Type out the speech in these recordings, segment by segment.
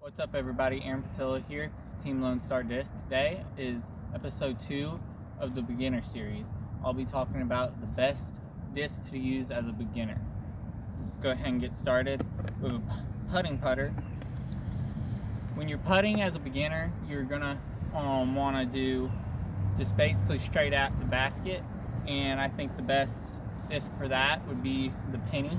What's up everybody, Aaron Patilla here, Team Lone Star Disc. Today is episode 2 of the beginner series. I'll be talking about the best disc to use as a beginner. Let's go ahead and get started with a putting putter. When you're putting as a beginner, you're gonna want to do just basically straight at the basket, and I think the best disc for that would be the penny.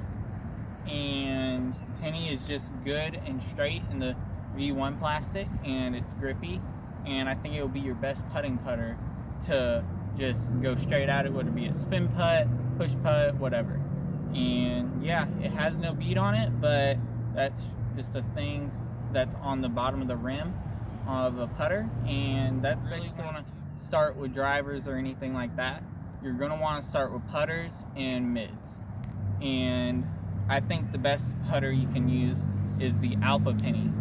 And penny is just good and straight in the V1 plastic, and it's grippy, and I think it will be your best putting putter to just go straight at it, whether it be a spin putt, push putt, whatever. And yeah, it has no bead on it, but that's just a thing that's on the bottom of the rim of a putter, and that's basically want to start with drivers or anything like that. You're going to want to start with putters and mids, and I think the best putter you can use is the Alpha Penny.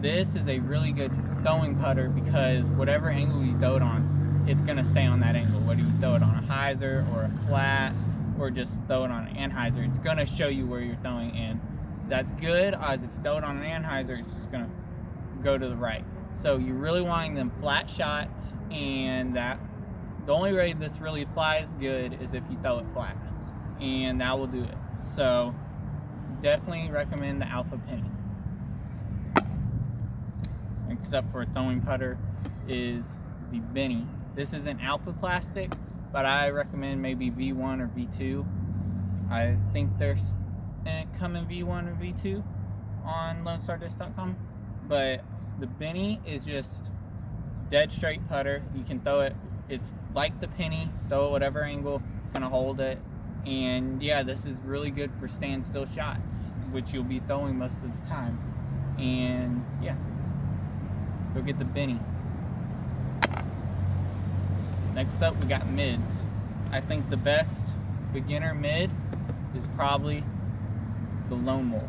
This is a really good throwing putter because whatever angle you throw it on, it's going to stay on that angle. Whether you throw it on a hyzer or a flat or just throw it on an anhyzer, it's going to show you where you're throwing, and that's good, as if you throw it on an anhyzer, it's just going to go to the right. So you're really wanting them flat shots, and that the only way this really flies good is if you throw it flat, and that will do it. So definitely recommend the Alpha Penny. Next up for a throwing putter is the Benny. This isn't Alpha plastic, but I recommend maybe V1 or V2. I think there's come in V1 or V2 on LoneStarDisc.com, but the Benny is just dead straight putter. You can throw it, it's like the penny, throw it whatever angle, it's gonna hold it. And yeah, this is really good for standstill shots, which you'll be throwing most of the time. And yeah, go get the Benny. Next up, we got mids. I think the best beginner mid is probably the Lone Wolf.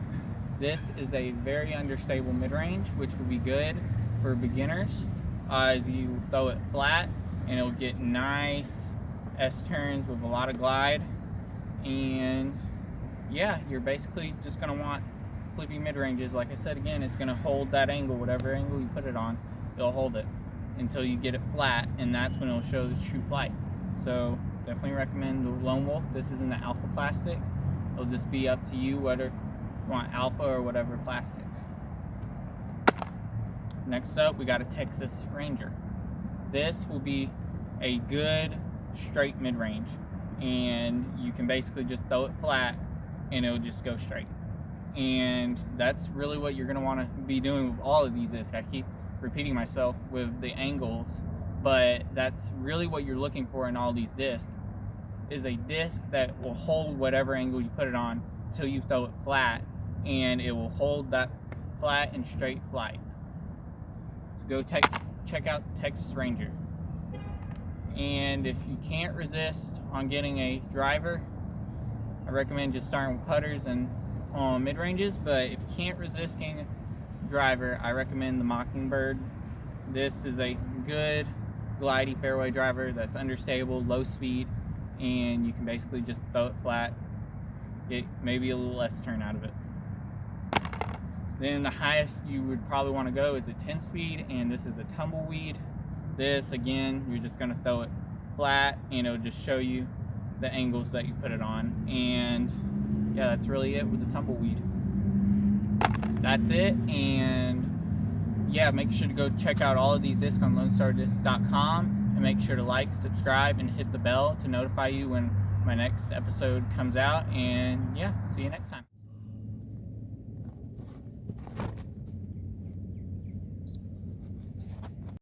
This is a very understable mid-range, which will be good for beginners, as you throw it flat and it'll get nice S-turns with a lot of glide. And yeah, you're basically just going to want flippy mid-ranges. Like I said again, it's going to hold that angle, whatever angle you put it on, it'll hold it until you get it flat, and that's when it'll show the true flight. So definitely recommend the Lone Wolf. This is in the Alpha plastic. It'll just be up to you whether you want Alpha or whatever plastic. Next up, we got a Texas Ranger. This will be a good straight mid-range, and you can basically just throw it flat and it'll just go straight. And that's really what you're going to want to be doing with all of these discs. I keep repeating myself with the angles, but that's really what you're looking for in all these discs, is a disc that will hold whatever angle you put it on till you throw it flat, and it will hold that flat and straight flight. So go check out Texas Ranger. And if you can't resist on getting a driver, I recommend just starting with putters and mid-ranges. But if you can't resist getting a driver, I recommend the Mockingbird. This is a good glidey fairway driver that's understable, low speed, and you can basically just throw it flat, get maybe a little less turn out of it. Then the highest you would probably want to go is a 10-speed, and this is a Tumbleweed. This, again, you're just going to throw it flat, and it'll just show you the angles that you put it on. And yeah, that's really it with the Tumbleweed. That's it. And yeah, make sure to go check out all of these discs on LoneStarDisc.com, and make sure to like, subscribe, and hit the bell to notify you when my next episode comes out. And yeah, see you next time.